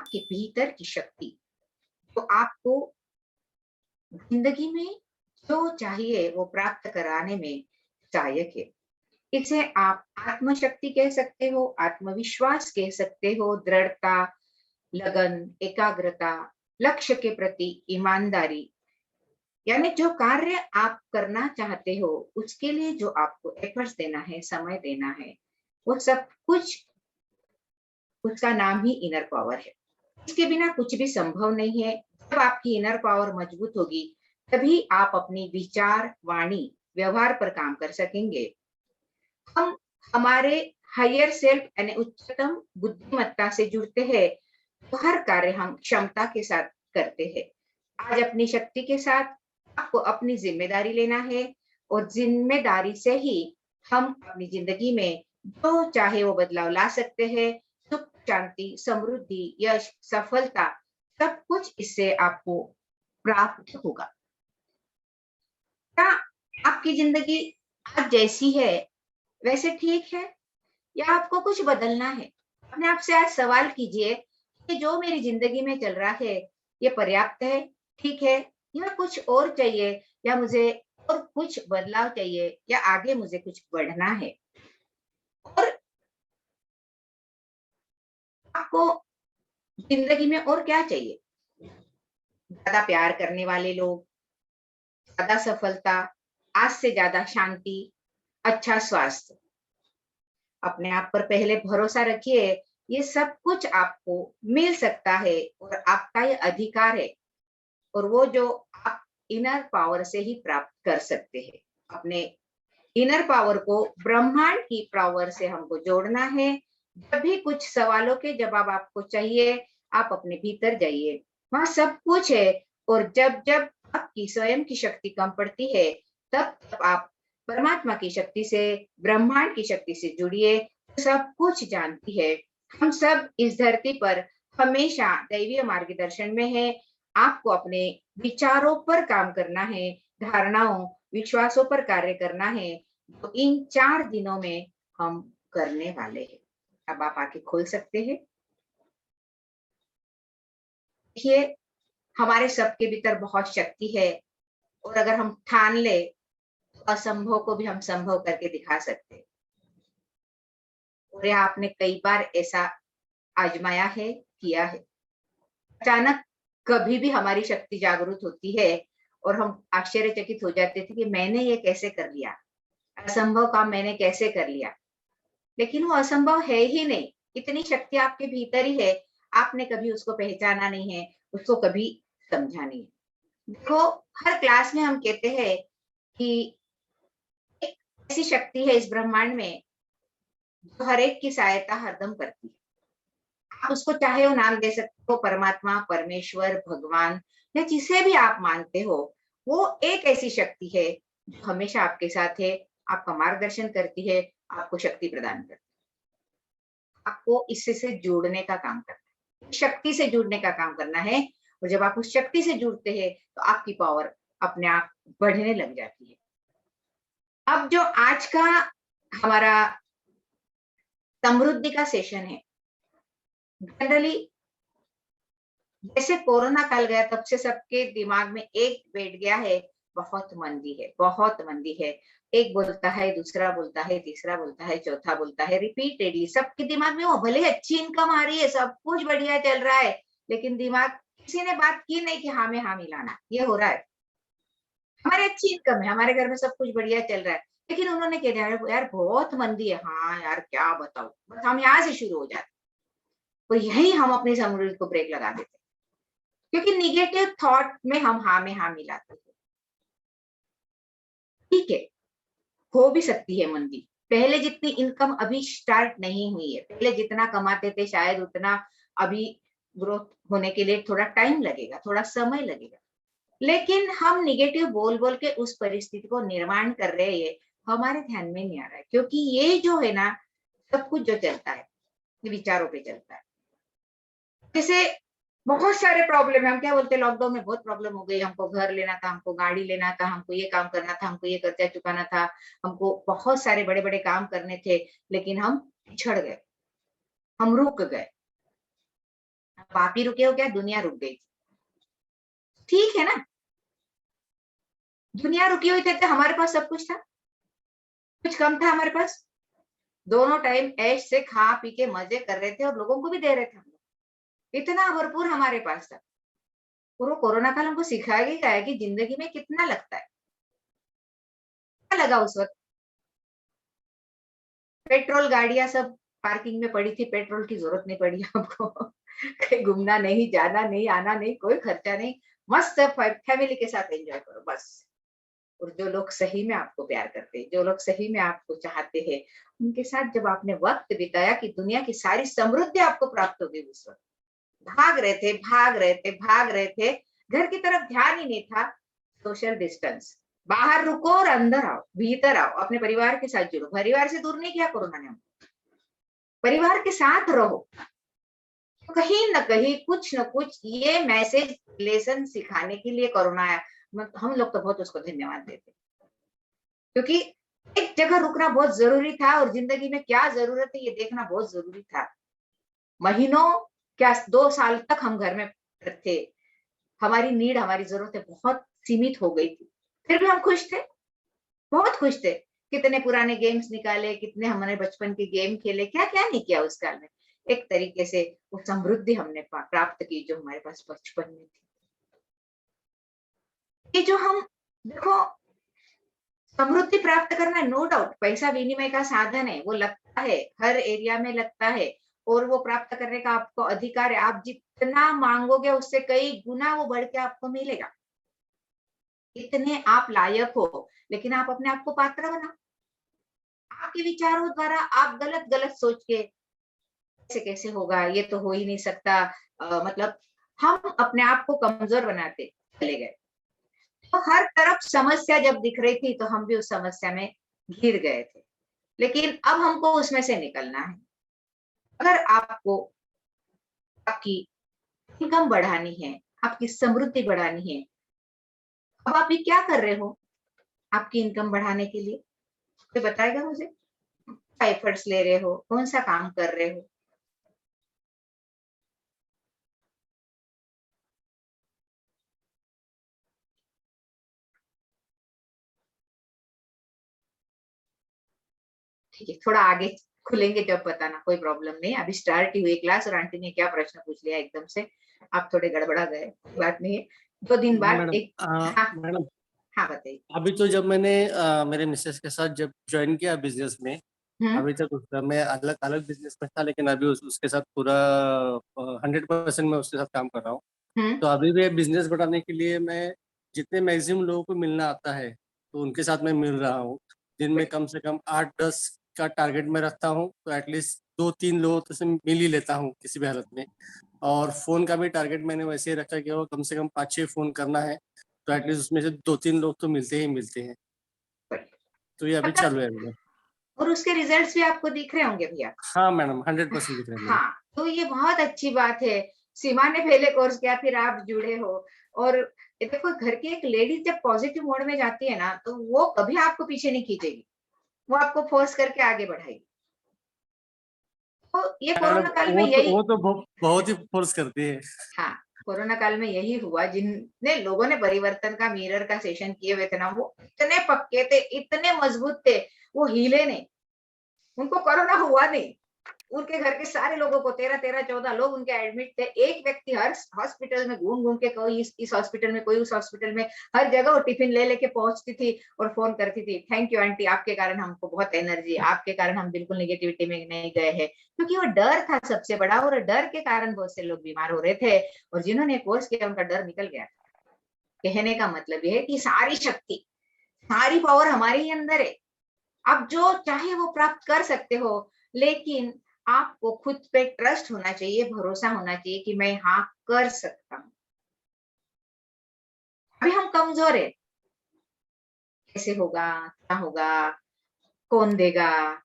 आपके भीतर की शक्ति तो आपको जिंदगी में जो चाहिए वो प्राप्त कराने में सहायक है। इसे आप आत्मशक्ति कह सकते हो, आत्मविश्वास कह सकते हो, दृढ़ता, लगन, एकाग्रता, लक्ष्य के प्रति ईमानदारी, यानी जो कार्य आप करना चाहते हो उसके लिए जो आपको एफर्ट्स देना है, समय देना है, वो सब कुछ उसका नाम ही इनर पावर है। इसके बिना कुछ भी संभव नहीं है। जब आपकी इनर पावर मजबूत होगी तभी आप अपनी विचार, वाणी, व्यवहार पर काम कर सकेंगे। हम हमारे हायर सेल्फ यानी उच्चतम बुद्धिमत्ता से जुड़ते हैं तो हर कार्य हम क्षमता के साथ करते हैं। आज अपनी शक्ति के साथ आपको अपनी जिम्मेदारी लेना है और जिम्मेदारी से ही हम अपनी जिंदगी में जो चाहे वो बदलाव ला सकते हैं। सुख, शांति, समृद्धि, यश, सफलता, सब कुछ इससे आपको प्राप्त होगा। क्या आपकी जिंदगी आज जैसी है वैसे ठीक है या आपको कुछ बदलना है? अपने आप से आज सवाल कीजिए कि जो मेरी जिंदगी में चल रहा है ये पर्याप्त है, ठीक है, या कुछ और चाहिए, या मुझे और कुछ बदलाव चाहिए, या आगे मुझे कुछ बढ़ना है। और आपको जिंदगी में और क्या चाहिए? ज्यादा प्यार करने वाले लोग, ज्यादा सफलता, आज से ज्यादा शांति, अच्छा स्वास्थ्य। अपने आप पर पहले भरोसा रखिए, ये सब कुछ आपको मिल सकता है और आपका ये अधिकार है। और वो जो आप इनर पावर से ही प्राप्त कर सकते हैं। अपने इनर पावर को ब्रह्मांड की पावर से हमको जोड़ना है। जब भी कुछ सवालों के जवाब आपको चाहिए, आप अपने भीतर जाइए, वहां सब कुछ है। और जब जब आपकी स्वयं की शक्ति कम पड़ती है, तब तब आप परमात्मा की शक्ति से, ब्रह्मांड की शक्ति से जुड़िए, सब कुछ जानती है। हम सब इस धरती पर हमेशा दैवीय मार्गदर्शन में है। आपको अपने विचारों पर काम करना है, धारणाओं, विश्वासों पर कार्य करना है, तो इन 4 दिनों में हम करने वाले हैं। अब आप आंखें खोल सकते हैं। देखिए, हमारे सबके भीतर बहुत शक्ति है और अगर हम ठान ले तो असंभव को भी हम संभव करके दिखा सकते हैं। और यह आपने कई बार ऐसा आजमाया है, किया है। अचानक कभी भी हमारी शक्ति जागृत होती है और हम आश्चर्यचकित हो जाते थे कि मैंने ये कैसे कर लिया, असंभव काम मैंने कैसे कर लिया। लेकिन वो असंभव है ही नहीं, इतनी शक्ति आपके भीतर ही है। आपने कभी उसको पहचाना नहीं है, उसको कभी समझा नहीं है। देखो, हर क्लास में हम कहते हैं कि एक ऐसी शक्ति है इस ब्रह्मांड में जो हर एक की सहायता हरदम करती है। आप उसको चाहे वो नाम दे सकते हो, परमात्मा, परमेश्वर, भगवान, या जिसे भी आप मानते हो। वो एक ऐसी शक्ति है जो हमेशा आपके साथ है, आपका मार्गदर्शन करती है, आपको शक्ति प्रदान करती है। आपको इससे से जुड़ने का काम करना है, शक्ति से जुड़ने का काम करना है। और जब आप उस शक्ति से जुड़ते हैं तो आपकी पावर अपने आप बढ़ने लग जाती है। अब जो आज का हमारा समृद्धि का सेशन है, जनरली जैसे कोरोना काल गया तब से सबके दिमाग में एक बैठ गया है, बहुत मंदी है, बहुत मंदी है। एक बोलता है, दूसरा बोलता है, तीसरा बोलता है, चौथा बोलता है, रिपीटेडली सबके दिमाग में वो भले अच्छी इनकम आ रही है, सब कुछ बढ़िया चल रहा है, लेकिन दिमाग किसी ने बात की नहीं कि हाँ में हाँ मिलाना। ये हो रहा है। हमारी अच्छी इनकम है, हमारे घर में सब कुछ बढ़िया चल रहा है, लेकिन उन्होंने कह दिया यार बहुत मंदी है। हाँ यार क्या बताऊं, बस हम यहाँ से शुरू हो जाते, और यही हम अपनी समृद्धि को ब्रेक लगा देते, क्योंकि निगेटिव थॉट में हम हाँ में हाँ मिलाते हैं। ठीक है, हो भी सकती है मंदी, पहले जितनी इनकम अभी स्टार्ट नहीं हुई है, पहले जितना कमाते थे शायद उतना अभी ग्रोथ होने के लिए थोड़ा टाइम लगेगा, थोड़ा समय लगेगा। लेकिन हम निगेटिव बोल बोल के उस परिस्थिति को निर्माण कर रहे हैं, हमारे ध्यान में नहीं आ रहा है, क्योंकि ये जो है ना, सब कुछ जो चलता है ये विचारों पे चलता है। जैसे बहुत सारे प्रॉब्लम है, हम क्या बोलते हैं, लॉकडाउन में बहुत प्रॉब्लम हो गई, हमको घर लेना था, हमको गाड़ी लेना था, हमको ये काम करना था, हमको ये कर्जा चुकाना था, हमको बहुत सारे बड़े बड़े काम करने थे, लेकिन हम पिछड़ गए, हम रुक गए। आप ही रुके हो क्या? दुनिया रुक गई। ठीक है ना? दुनिया रुकी हुई थी तो हमारे पास सब कुछ था, कुछ कम था हमारे पास? दोनों टाइम ऐश से खा पी के मजे कर रहे थे और लोगों को भी दे रहे थे हम लोग। इतना भरपूर हमारे पास था। और वो कोरोना काल हमको सिखाया ही गया है कि जिंदगी में कितना लगता है। क्या लगा उस वक़्त? पेट्रोल गाड़ियाँ सब पार्किंग में पड़ी थी, पेट्रोल की ज़रूरत नहीं पड़ी हमको। कहीं घूमना नहीं, जाना नहीं, आना नहीं, कोई खर्चा नहीं। मस्त फैमिली के साथ एन्जॉय करो बस। और जो लोग सही में आपको प्यार करते हैं, जो लोग सही में आपको चाहते हैं, उनके साथ जब आपने वक़्त बिताया कि दुनिया की सारी समृद्धि आपको प्राप्त होगी उस वक़्त। भाग रहे थे, भाग रहे थे, भाग रहे थे, घर की तरफ ध्यान ही नहीं था। सोशल डिस्टेंस, बाहर रुको और अंदर आओ, भीतर आओ, अपने परिवार के साथ जुड़ो। परिवार से दूर नहीं किया कोरोना ने हमको, परिवार के साथ रहो। कहीं न कहीं कुछ न कुछ ये मैसेज लेसन सिखाने के लिए कोरोना आया। हम लोग तो बहुत उसको धन्यवाद देते हैं, क्योंकि एक जगह रुकना बहुत ज़रूरी था और ज़िंदगी में क्या ज़रूरत है ये देखना बहुत ज़रूरी था। महीनों क्या 2 साल तक हम घर में थे। हमारी नीड, हमारी ज़रूरतें बहुत सीमित हो गई थी। फिर भी हम खुश थे, बहुत खुश थे। कितने पुराने गेम्स निकाले, कितने हमने बचपन के गेम खेले, क्या-क्या नहीं किया उस काल में। एक तरीके से वो समृद्धि हमने प्राप्त की जो हमारे पास बचपन में थी। ये जो हम देखो समृद्धि प्राप्त करना नो डाउट पैसा विनिमय का साधन है, वो लगता है, हर एरिया में लगता है और वो प्राप्त करने का आपको अधिकार है। आप जितना माँगोगे उससे कई गुना वो बढ़ के आपको मिलेगा। इतने आप लायक हो, लेकिन आप अपने आप को पात्र बनाओ। आपके विचारों द्वारा आप गलत-गलत सोच के कैसे होगा, ये तो हो ही नहीं सकता। मतलब हम अपने आप को कमज़ोर बनाते चले गए। तो हर तरफ समस्या जब दिख रही थी, तो हम भी उस समस्या में घिर गए थे। लेकिन अब हमको उसमें से निकलना है। अगर आपको आपकी इनकम बढ़ानी है, आपकी समृद्धि बढ़ानी है, अब आप ये क्या कर रहे हो आपकी इनकम बढ़ाने के लिए? कोई बताएगा मुझे? क्या एफर्ट्स ले रहे हो? कौन-सा काम कर रहे हो? ठीक है, थोड़ा आगे खुलेंगे जब बताना, कोई प्रॉब्लम नहीं है। अभी स्टार्ट ही हुई क्लास और आंटी ने क्या प्रश्न पूछ लिया एकदम से, आप थोड़े गड़बड़ा गए, कोई बात नहीं है। 2 दिन बाद मैडम एक हाँ, मैडम हाँ बताइए। अभी तो जब मैंने मेरे मिसेस के साथ जब ज्वाइन किया बिजनेस में, हुँ, अभी तक मैं अलग अलग बिजनेस में था, लेकिन अभी उसके साथ पूरा 100% मैं उसके साथ काम कर रहा हूँ। हुँ, तो अभी भी बिजनेस बढ़ाने के लिए मैं जितने मैक्सिमम लोगों को मिलना आता है तो उनके साथ मैं मिल रहा हूँ। दिन में बढ़िया। कम से कम 8-10 का टारगेट मैं रखता हूँ, तो एटलीस्ट 2-3 लोगों तो से मिल ही लेता हूँ किसी भी हालत में। और फोन का भी टारगेट मैंने वैसे ही रखा है कि वो कम से कम 5-6 फोन करना है, तो एटलीस्ट उसमें से 2-3 लोग तो मिलते ही मिलते हैं। बढ़िया। तो ये अभी मतलब चालू है अभी। और उसके रिजल्ट्स भी आपको दिख रहे होंगे भैया। हाँ मैडम, 100% दिख रहा है मुझे। हाँ, तो ये बहुत अच्छी बात है। सीमा ने पहले कोर्स किया, फिर आप जुड़े हो और ये देखो घर की एक लेडीज़ जब पॉज़िटिव मोड में जाती है ना, तो वो कभी आपको पीछे नहीं खींचेगी। वो आपको फ़ोर्स करके आगे बढ़ाएगी। तो ये मैडम कोरोना काल में यही वो तो बहुत ही फोर्स करती है। हाँ, कोरोना काल में यही हुआ जिनने लोगों ने परिवर्तन का मिरर का सेशन किए हुए थे ना, वो इतने पक्के थे, इतने मज़बूत थे, वो हिले नहीं। उनको कोरोना हुआ नहीं। उनके घर के सारे लोगों को 13-13, 14 लोग उनके एडमिट थे। एक व्यक्ति हर हॉस्पिटल में घूम-घूम के कोई इस हॉस्पिटल में, कोई उस हॉस्पिटल में, हर जगह वो टिफ़िन ले लेके पहुँचती थी और फ़ोन करती थी, "थैंक यू आंटी, आपके कारण हमको बहुत एनर्जी, आपके कारण हम बिल्कुल नेगेटिविटी में नहीं गए हैं।" क्योंकि वो डर था सबसे बड़ा और डर के कारण बहुत से लोग बीमार हो रहे थे और जिन्होंने कोर्स किया उनका डर निकल गया। कहने का मतलब ये है कि सारी शक्ति, सारी पावर हमारे ही अंदर है। आप जो चाहे वो प्राप्त कर सकते हो, लेकिन आपको खुद पे ट्रस्ट होना चाहिए, भरोसा होना चाहिए कि मैं हाँ कर सकता हूँ। अभी हम कमज़ोर हैं, कैसे होगा, क्या होगा, कौन देगा?